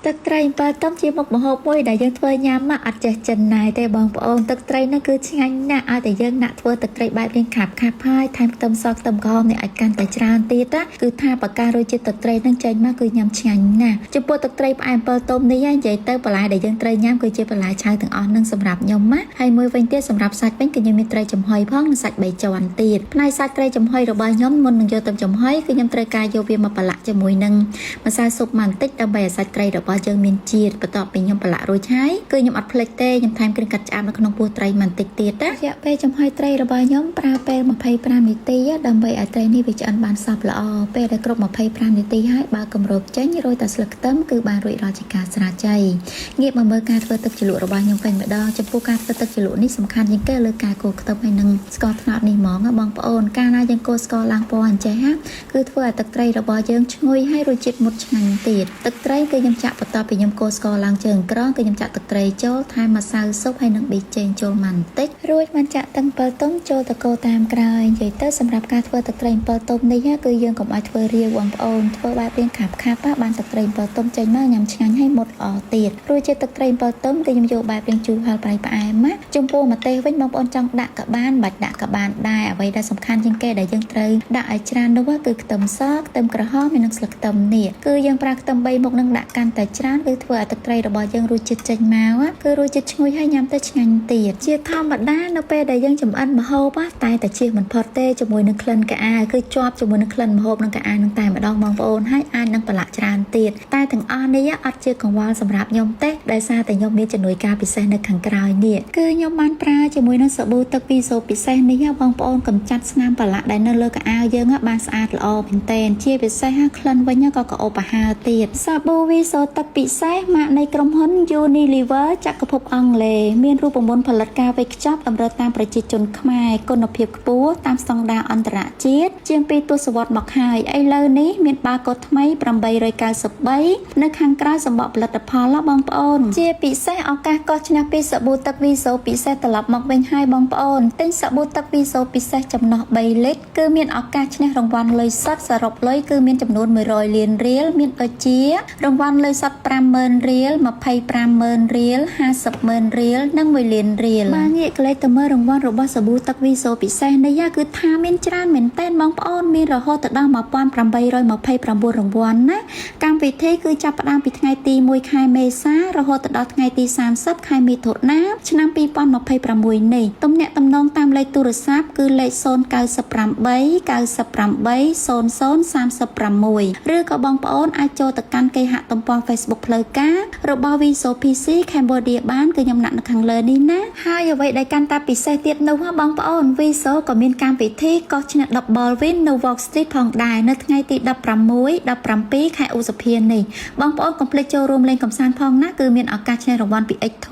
ទឹកត្រីបើតំជាមុខម្ហូបមួយដែលយើងធ្វើញ៉ាំមកអត់ចេះចិនណាយទេបងប្អូនទឹកត្រីនោះគឺឆ្ងាញ់ណាស់ឲ្យតែយើងដាក់ធ្វើទឹកត្រីបែបនេះខាប់ហើយថែមខ្ទឹមសខ្ទឹមក្រហមនេះឲ្យកាន់តែច្រើនទៀតណាគឺថាបការសជាតិទឹកត្រីនឹងចេញមកគឺញ៉ាំឆ្ងាញ់ណាស់ចំពោះទឹកត្រីផ្អែម7ទុំនេះនិយាយទៅបន្លែដែលយើងត្រូវញ៉ាំគឺជាបន្លែឆៅទាំងអស់នឹងសម្រាប់ខ្ញុំណាហើយមួយវិញទៀតសម្រាប់សាច់វិញគឺខ្ញុំមានត្រីចំហុយផងនិងសាច់3ជាន់ទៀតផ្នែកសាច់ត្រីចំហុយរបស់ខ្ញុំមុននឹងយកទៅចំហុយគឺខ្ញុំត្រូវការយកវាមកប្រឡាក់ជាមួយនឹងម្សៅស៊ុបបន្តិចដើម្បីឲ្យសាច់ត្រីរបស់យើងមានជាតិបន្ទាប់ពីខ្ញុំប្រឡាក់រួចហើយគឺខ្ញុំអត់ភ្លេចទេខ្ញុំថែមគ្រឿងកាត់ឆ្អាបនៅក្នុងពោះត្រីបន្តិចទៀតណារយៈពេលចំហុយត្រីរបស់ខ្ញុំប្រើពេល25នាទីដើម្បីឲ្យត្រីនេះវាឆ្អិនបានសព្វល្អពេលដែលគ្រប់25នាទីហើយបើកម្របចេញរោយតែស្លឹកខ្ទឹមគឺបានរួចរាល់ជាការស្រាជ័យងាកមកមើលការធ្វើទឹកជ្រលក់របស់ខ្ញុំវិញម្ដងចំពោះការធ្វើទឹកជ្រលក់នេះសំខាន់ជាងគេលើការកូរខ្ទឹមហើយនិងស្ករត្នោតនេះហ្មងបងប្អូនកាលណាយើងកូរស្ករឡើងពណ៌អញ្ចេះគឺធ្វើឲ្យទឹកត្រីរបស់យើងឈ្ងុយហើយរសជាតិមុតឆ្ងាញ់ទៀតទឹកត្រីគឺខ្ញុំចាក់បន្ទាប់ពីខ្ញុំកូរស្ករឡើងជើងក្រងគឺខ្ញុំចាក់ទឹកត្រីចូលថែមម្សៅស៊ុបហើយនិងប៊ីចេងចូលបន្តិចរួចបានចាក់ទាំង7ទុំចូលទៅកូរតាមក្រោយនិយាយទៅសម្រាប់ការធ្វើទឹកត្រី7ទុំនេះគឺយើងកុំឲ្យធ្វើរាវបងប្អូនធ្វើបែបរៀងខាប់បានទឹកត្រី7ទុំចេញមកញ៉ាំឆ្ងាញ់ហើយមុតល្អទៀតរួចជាទឹកត្រី7ទុំគឺខ្ញុំយកបែបរៀងជូរហឹរប្រៃផ្អែមណាចំពោះម្ទេសវិញបងប្អូនចង់ដាក់ក៏បានបាច់ដាក់ក៏បានដែរអ្វីដែលសំខាន់ជាងគេដែលយើងត្រូវដាក់ឲ្យច្រើននោះគឺខ្ទឹមសខ្ទឹមក្រហមហើយនិងស្លឹកខ្ទឹមនេះគឺយើងប្រើខ្ទឹម3មុខនឹងដាក់កាន់តែច្រើនគឺធ្វើឲ្យទឹកត្រីរបស់យើងរសជាតិចេញមកគឺរសជាតិឈ្ងុយហើយញ៉ាំទៅឆ្ងាញ់ទៀតជាធម្មតានៅពេលដែលយើងចម្អិនម្ហូបតែជៀសមិនផុតទេជាមួយនឹងក្លិនកាអាវគឺជាប់ជាមួយនឹងក្លិនម្ហូបនឹងកាអាវនឹងតែម្ដងបងប្អូនហើយអាចនឹងប្រឡាក់ច្រើនទៀតតែទាំងអស់នេះអត់ជាកង្វល់សម្រាប់ខ្ញុំទេដោយសារតែខ្ញុំមានជំនួយការពិសេសនៅខាងក្រោយនេះគឺខ្ញុំបានប្រើជាមួយនឹងសាប៊ូទឹកវីសូពិសេសនេះបងប្អូនកម្ចាត់ស្នាមប្រឡាក់ដែលនៅលើកាអាវយើងបានស្អាតល្អមែនទែនជាពិសេសក្លិនវិញក៏ក្រអូបអាហារទៀតសាប៊ូវីសូទឹកពិសេសម៉ាកនៃក្រុមហ៊ុន Unilever ចក្រភពអង់គ្លេសមានរូបមន្តផលិតការវេចខ្ចប់តម្រូវតាមប្រជាជនខ្មែរគុណភាពខ្ពស់តាមស្តង់ដារអន្តរជាតិជាង2ទសវត្សរ៍មកហើយឥឡូវនេះមានបាកូដថ្មី893នៅខាងក្រៅសម្បកផលិតផលបងប្អូនជាពិសេសឱកាសកោះឈ្នះពីសាប៊ូទឹកវីសូពិសេសត្រឡប់មកវិញហើយបងប្អូនទិញសាប៊ូទឹកវីសូពិសេសចំណុះ3លីត្រគឺមានឱកាសឈ្នះរង្វាន់លុយសុទ្ធសរុបលុយគឺមានចំនួន100លានរៀលមានដូចជារង្វាន់លុយសុទ្ធ50000រៀល250,000រៀល50,000រៀលនិង1លានរៀលបានងាកក្លេទៅមើលរង្វាន់របស់សាប៊ូទឹកវីសូពិសេសនេះគឺថាមានច្រើនមែនទែនបងប្អូនមានរហូតដល់1829រង្វាន់ណាកម្មវិធីគឺចាប់ផ្ដើមពីថ្ងៃទី1ខែមេសារហូតដល់ថ្ងៃទី30ខែមិថុនាឆ្នាំ2026នេះទំនាក់ទំនងតាមលេខទូរស័ព្ទគឺលេខ09898000036ឬក៏បងប្អូនអាចចូលទៅកាន់គេហទំព័រ Facebook ផ្លូវការរបស់ Viso PC Cambodia បានគឺខ្ញុំដាក់នៅខាងលើនេះណាហើយអ្វីដែលកាន់តែពិសេសទៀតនោះបងប្អូន Viso ក៏មានកម្មវិធីកោះឈ្នះ Double Win នៅ Walk Street ផងដែរនៅថ្ងៃទី16 17ខែឧសភានេះបងប្អូនកុំភ្លេចចូលរួមលេងកម្សាន្តផងណាគឺមានឱកាសឈ្នះរង្វាន់ពី X2